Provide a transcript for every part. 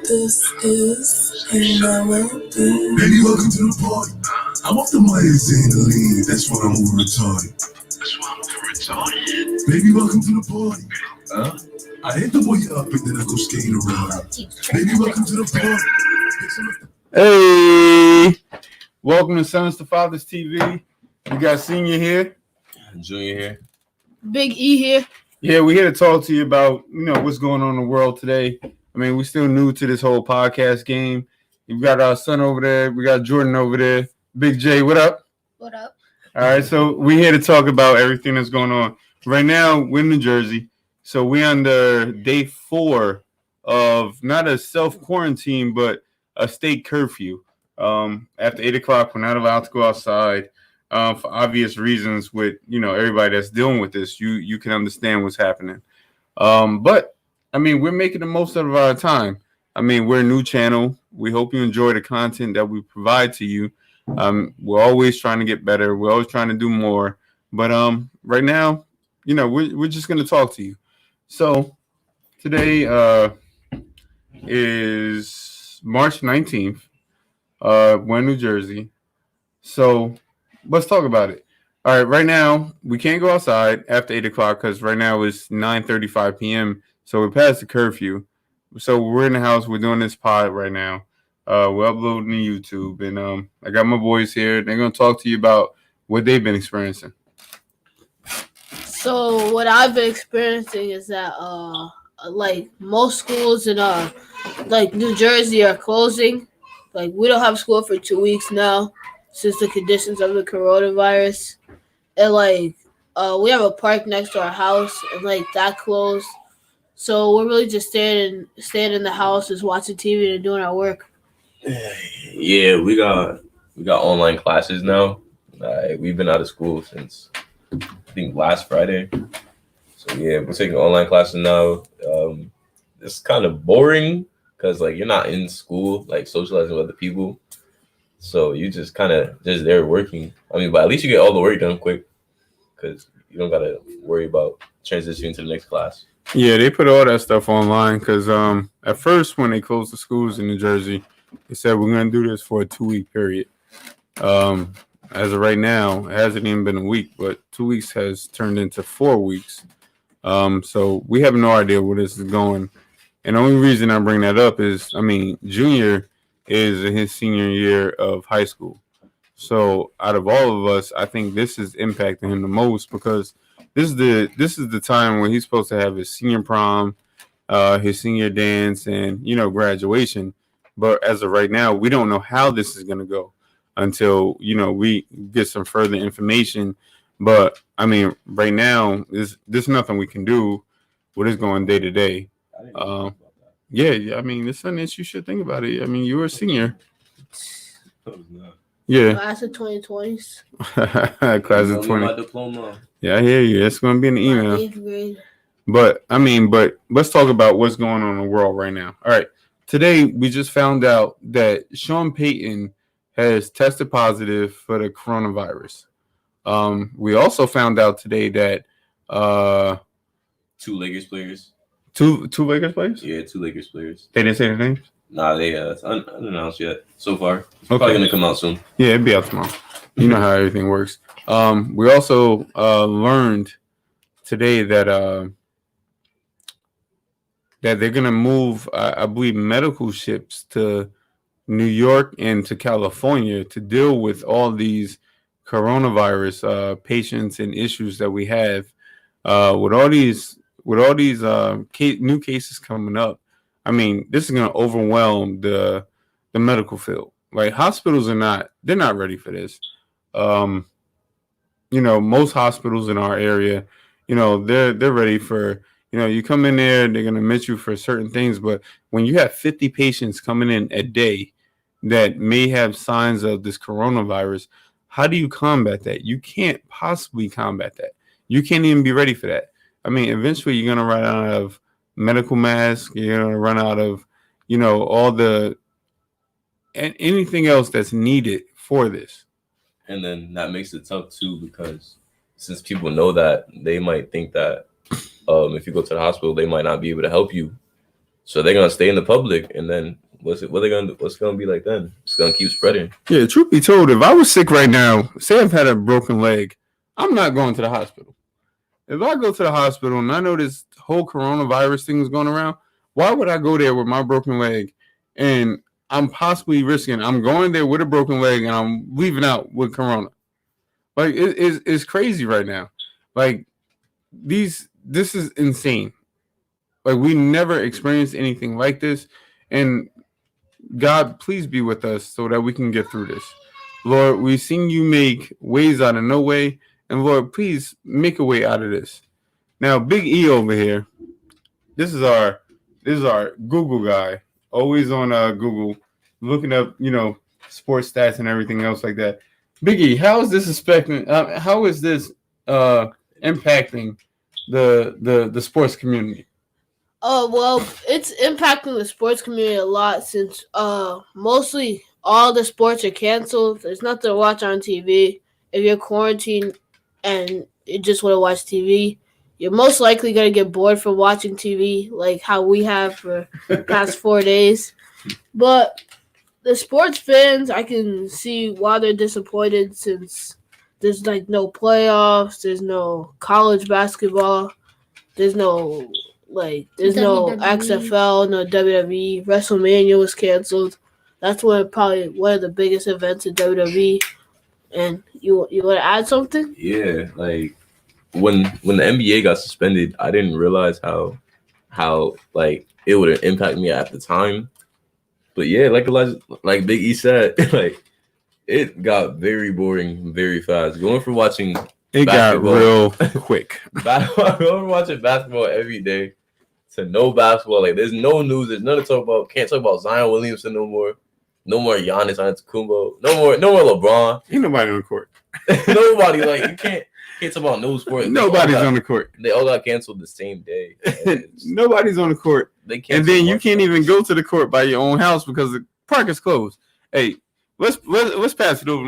This is Melody. Baby, welcome to the party. I'm off the Myers and the lean. That's why I'm over retarded. Baby, welcome to the party. I hit the boy up and then I go skating around. Baby, welcome to the party. Hey, welcome to Sons to Fathers TV. You got Senior here, Junior here, Big E here. Yeah, we're here to talk to you about what's going on in the world today. I mean, we're still new to this whole podcast game. We've got our son over there. We got Jordan over there. Big J, what up? What up? All right, so we're here to talk about everything that's going on. Right now, we're in New Jersey. So we're under day 4 of not a self-quarantine, but a state curfew. After 8 o'clock, we're not allowed to go outside for obvious reasons with, everybody that's dealing with this. You can understand what's happening. But, I mean, we're making the most of our time. I mean, we're a new channel. We hope you enjoy the content that we provide to you. We're always trying to get better. We're always trying to do more. But right now, we're just going to talk to you. So today is March 19th. We're in New Jersey. So let's talk about it. All right, right now, we can't go outside after 8 o'clock because right now it's 9:35 p.m., so we're past the curfew. So we're in the house. We're doing this pod right now. We're uploading to YouTube, and I got my boys here. They're going to talk to you about what they've been experiencing. So what I've been experiencing is that like most schools in like New Jersey are closing. Like we don't have school for 2 weeks now since the conditions of the coronavirus. And like we have a park next to our house and like that closed. So we're really just staying in the house, just watching TV and doing our work. Yeah, we got online classes now. We've been out of school since I think last Friday. So yeah, we're taking online classes now. It's kind of boring because like you're not in school, like socializing with other people. So you just kind of just there working. I mean, but at least you get all the work done quick because you don't gotta worry about transitioning to the next class. Yeah, they put all that stuff online because at first when they closed the schools in New Jersey, they said we're going to do this for a 2-week period. As of right now, it hasn't even been a week, but 2 weeks has turned into 4 weeks. So we have no idea where this is going. And the only reason I bring that up is, I mean, Junior is in his senior year of high school. So out of all of us, I think this is impacting him the most because this is the time when he's supposed to have his senior prom, his senior dance, and graduation. But as of right now, we don't know how this is going to go until we get some further information. But I mean, right now, there's nothing we can do with this going day to day. Yeah, I mean, it's something that you should think about it. I mean, you're a senior. Yeah. Class of 2020s. Class of 20. My diploma. Yeah, I hear you. It's going to be in the email. 8th grade. But let's talk about what's going on in the world right now. All right. Today, we just found out that Sean Payton has tested positive for the coronavirus. We also found out today that 2 Lakers players. Two Lakers players? Yeah, 2 Lakers players. They didn't say their names? Nah, they it's unannounced yet so far. It's probably gonna come out soon. Yeah, it'll be out tomorrow. You know how everything works. We also learned today that they're gonna move, I believe, medical ships to New York and to California to deal with all these coronavirus patients and issues that we have with all these new cases coming up. I mean, this is going to overwhelm the medical field. Like hospitals they're not ready for this. Most hospitals in our area, they're ready for, you come in there, they're going to admit you for certain things. But when you have 50 patients coming in a day that may have signs of this coronavirus, how do you combat that? You can't possibly combat that. You can't even be ready for that. I mean, eventually you're going to run out of medical masks. You're going to run out of, all the and anything else that's needed for this. And then that makes it tough too because since people know that, they might think that if you go to the hospital, they might not be able to help you. So they're gonna stay in the public, and then what they gonna do? What's gonna be like then? It's gonna keep spreading. Yeah, truth be told, if I was sick right now, say I've had a broken leg, I'm not going to the hospital. If I go to the hospital and I know this whole coronavirus thing is going around, why would I go there with my broken leg and I'm possibly risking? I'm going there with a broken leg and I'm leaving out with corona. Like it's crazy right now. Like this is insane. Like we never experienced anything like this, and God, please be with us so that we can get through this. Lord, we've seen you make ways out of no way, and Lord, please make a way out of this. Now, Big E over here, this is our Google guy, always on Google, looking up, sports stats and everything else like that. Big E, how is this impacting the sports community? Oh, well, it's impacting the sports community a lot since mostly all the sports are canceled. There's nothing to watch on TV. If you're quarantined and you just want to watch TV, you're most likely going to get bored from watching TV like how we have for the past 4 days. But the sports fans, I can see why they're disappointed since there's like no playoffs, there's no college basketball, there's no XFL, no WWE. WrestleMania was canceled. That's probably one of the biggest events in WWE. And you want to add something? Yeah, like when the NBA got suspended, I didn't realize how like it would impact me at the time. But yeah, like Big E said, like it got very boring very fast. Going from watching got real quick. Going from watching basketball every day to no basketball. Like there's no news. There's nothing to talk about. Can't talk about Zion Williamson no more. No more Giannis Antetokounmpo. No more LeBron. Ain't nobody on the court. Nobody. Like you can't talk about no sport. Nobody's on the court. They all got canceled the same day. Nobody's on the court. And then you can't even go to the court by your own house because the park is closed. Hey, let's pass it over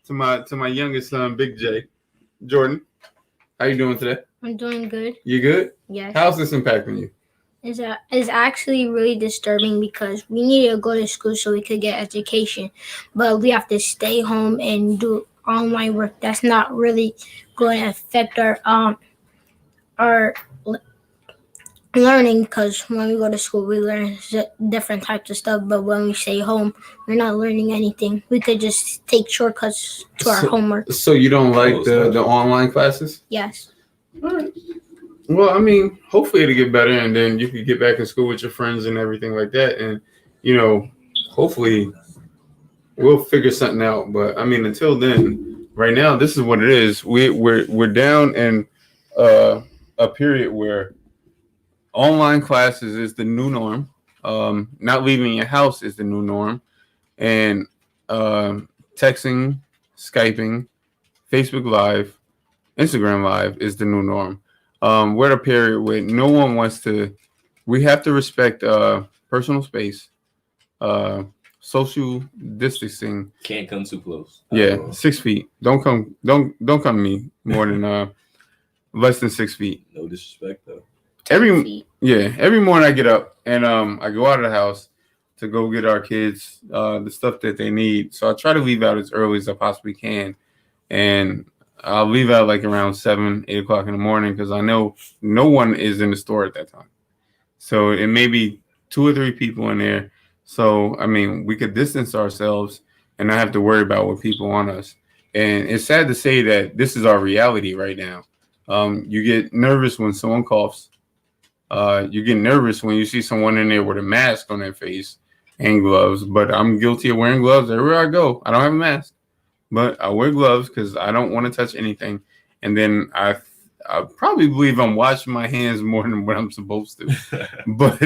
to my youngest son, Big J. Jordan, how you doing today? I'm doing good. You good? Yes. How's this impacting you? It's actually really disturbing because we need to go to school so we could get education, but we have to stay home and do online work. That's not really going to affect our learning because when we go to school, we learn different types of stuff, but when we stay home, we're not learning anything. We could just take shortcuts to our homework. So you don't like the online classes? Yes. All right. Well, I mean, hopefully it'll get better, and then you can get back in school with your friends and everything like that, and hopefully we'll figure something out. But I mean, until then, right now, this is what it is. We're down in a period where online classes is the new norm. Not leaving your house is the new norm, and texting, Skyping, Facebook Live, Instagram Live is the new norm. We're at a period where no one wants to. We have to respect personal space, social distancing. Can't come too close. Yeah, 6 feet. Don't come to me more than less than 6 feet. No disrespect though. Every morning I get up and I go out of the house to go get our kids the stuff that they need. So I try to leave out as early as I possibly can, and I'll leave out like around 7, 8 o'clock in the morning because I know no one is in the store at that time. So it may be 2 or 3 people in there. So I mean, we could distance ourselves and not have to worry about what people want us. And it's sad to say that this is our reality right now. You get nervous when someone coughs. You get nervous when you see someone in there with a mask on their face and gloves. But I'm guilty of wearing gloves everywhere I go. I don't have a mask, but I wear gloves because I don't want to touch anything. And then I probably believe I'm washing my hands more than what I'm supposed to. But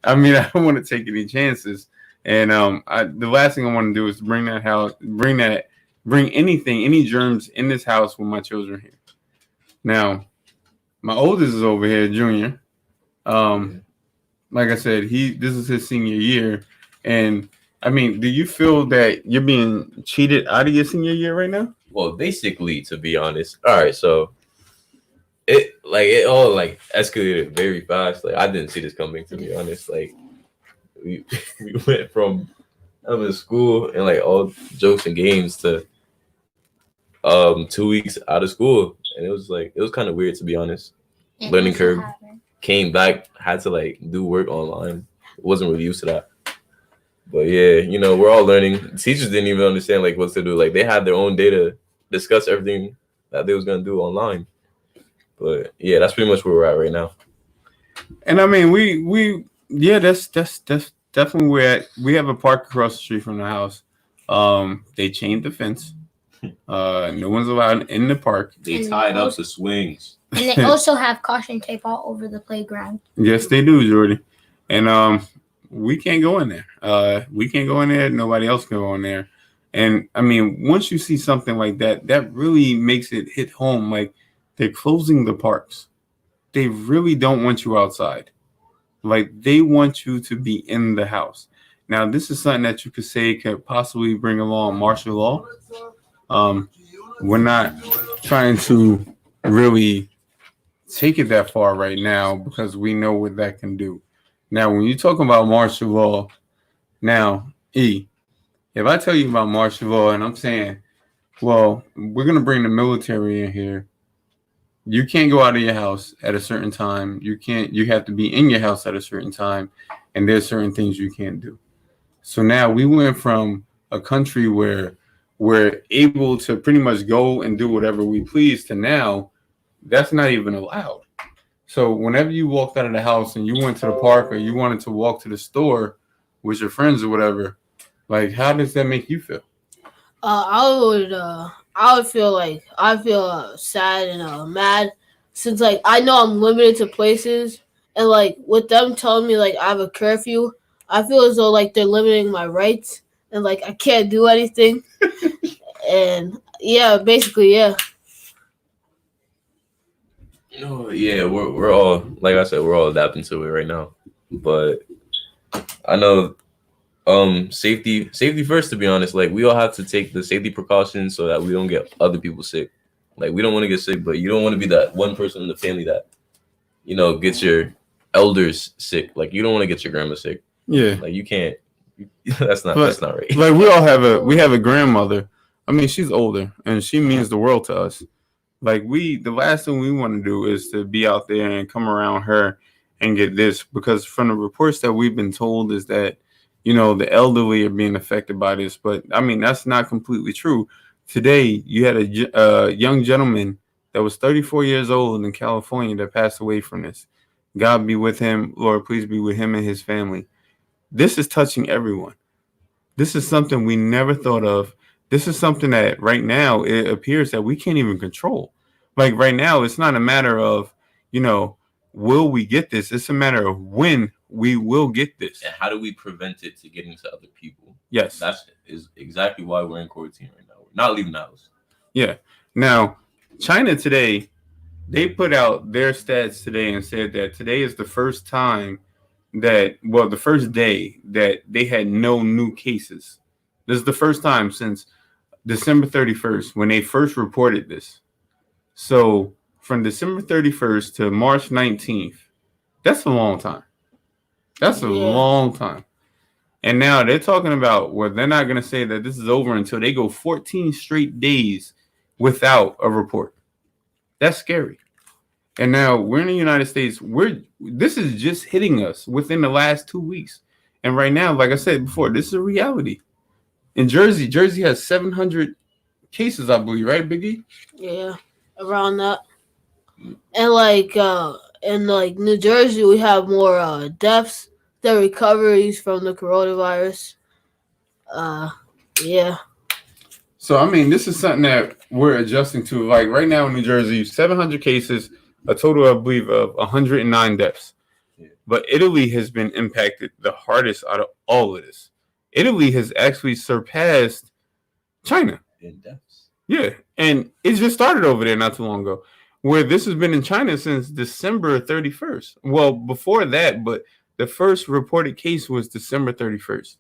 I mean, I don't want to take any chances. And the last thing I want to do is bring any germs in this house with my children here. Now, my oldest is over here, Junior. Like I said, this is his senior year, and I mean, do you feel that you're being cheated out of your senior year right now? Well, basically, to be honest. All right, so it like it all like escalated very fast. Like I didn't see this coming, to be honest. Like we we went from having school and like all jokes and games to 2 weeks out of school, and it was kind of weird, to be honest. It Learning also curve. happened. Came back, had to like do work online. Wasn't really used to that. But yeah, you know, we're all learning. Teachers didn't even understand like what to do. Like they had their own day to discuss everything that they was gonna do online. But yeah, that's pretty much where we're at right now. And I mean, yeah, that's definitely where we have a park across the street from the house. They chained the fence. No one's allowed in the park. They And tied up also- the swings. And they also have caution tape all over the playground. Yes, they do, Jordy. And we can't go in there. We can't go in there. Nobody else can go in there. And I mean, once you see something like that, that really makes it hit home. Like they're closing the parks. They really don't want you outside. Like they want you to be in the house. Now, this is something that you could say could possibly bring along martial law. We're not trying to really take it that far right now because we know what that can do. Now, when you talk about martial law, now, if I tell you about martial law and I'm saying, well, we're going to bring the military in here. You can't go out of your house at a certain time. You have to be in your house at a certain time. And there's certain things you can't do. So now we went from a country where we're able to pretty much go and do whatever we please to now that's not even allowed. So whenever you walked out of the house and you went to the park or you wanted to walk to the store with your friends or whatever, like how does that make you feel? I would feel sad and mad since like I know I'm limited to places and like with them telling me like I have a curfew, I feel as though like they're limiting my rights and like I can't do anything. And yeah, basically, yeah. No, yeah, we're all, like I said, we're all adapting to it right now. But I know safety first, to be honest. Like we all have to take the safety precautions so that we don't get other people sick. Like we don't want to get sick, but you don't want to be that one person in the family that, you know, gets your elders sick. Like you don't want to get your grandma sick. Yeah. Like you can't. That's not right. Like we have a grandmother. I mean, she's older and she means the world to us. Like the last thing we want to do is to be out there and come around her and get this, because from the reports that we've been told is that, you know, the elderly are being affected by this. But I mean, that's not completely true. Today, you had a young gentleman that was 34 years old in California that passed away from this. God be with him. Lord, please be with him and his family. This is touching everyone. This is something we never thought of. This is something that right now it appears that we can't even control. Like right now, it's not a matter of, you know, will we get this? It's a matter of when we will get this. And how do we prevent it to getting to other people? Yes. That is exactly why we're in quarantine right now. We're not leaving the house. Yeah. Now, China today, they put out their stats today and said that today is the first time the first day that they had no new cases. This is the first time since December 31st when they first reported this. So from December 31st to March 19th, that's a long time. That's a long time. And now they're talking about, well, they're not going to say that this is over until they go 14 straight days without a report. That's scary. And now we're in the United States. This is just hitting us within the last 2 weeks. And right now, like I said before, this is a reality. In Jersey has 700 cases, I believe, right, Biggie? Yeah, around that. And like New Jersey, we have more deaths than recoveries from the coronavirus. Yeah. So I mean, this is something that we're adjusting to. Like right now in New Jersey, 700 cases, a total, I believe, of 109 deaths. Yeah. But Italy has been impacted the hardest out of all of this. Italy has actually surpassed China in deaths. Yeah, and it just started over there not too long ago, where this has been in China since December 31st. Well, before that, but the first reported case was December 31st.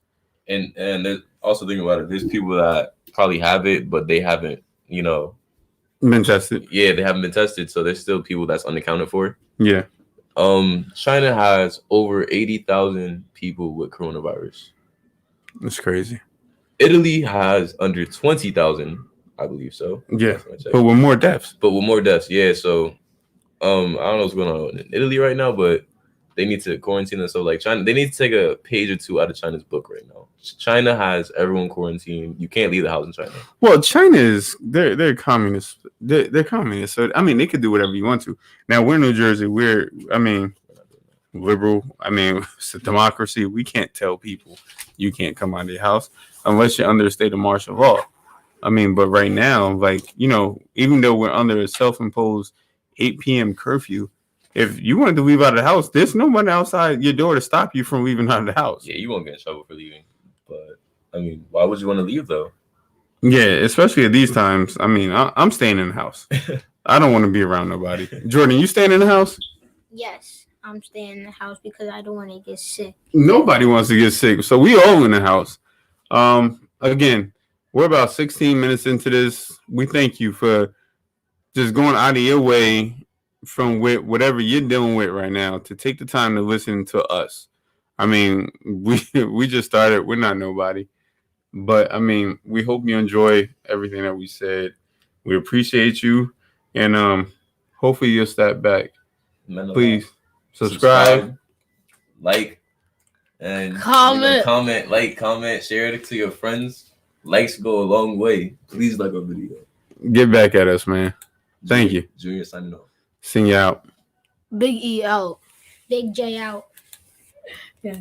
And there's also thinking about it, there's people that probably have it, but they haven't, you know, Been tested. Yeah, they haven't been tested, so there's still people that's unaccounted for. Yeah. China has over 80,000 people with coronavirus. It's crazy. Italy has under 20,000, I believe so. Yeah, but with more deaths. Yeah. So, I don't know what's going on in Italy right now, but they need to quarantine us. So, like China, they need to take a page or two out of China's book right now. China has everyone quarantined. You can't leave the house in China. Well, China is they're communist. They're communist. So I mean, they could do whatever you want to. Now we're in New Jersey. Liberal. I mean, it's a democracy. We can't tell people you can't come out of your house unless you're under a state of martial law. I mean, but right now, like, even though we're under a self-imposed 8 p.m. curfew, if you wanted to leave out of the house, there's no one outside your door to stop you from leaving out of the house. Yeah, you won't get in trouble for leaving. But, I mean, why would you want to leave, though? Yeah, especially at these times. I mean, I'm staying in the house. I don't want to be around nobody. Jordan, you staying in the house? Yes. I'm staying in the house because I don't want to get sick. Nobody wants to get sick, so we all in the house. Again, we're about 16 minutes into this. We thank you for just going out of your way from whatever you're dealing with right now to take the time to listen to us. I mean, we just started. We're not nobody, but I mean, we hope you enjoy everything that we said. We appreciate you, and hopefully you'll step back. Please. Subscribe, like, and comment, comment, share it to your friends. Likes go a long way. Please like our video. Get back at us, man. Thank you. Junior signing off. Sing you out. Big E out. Big J out. Yeah.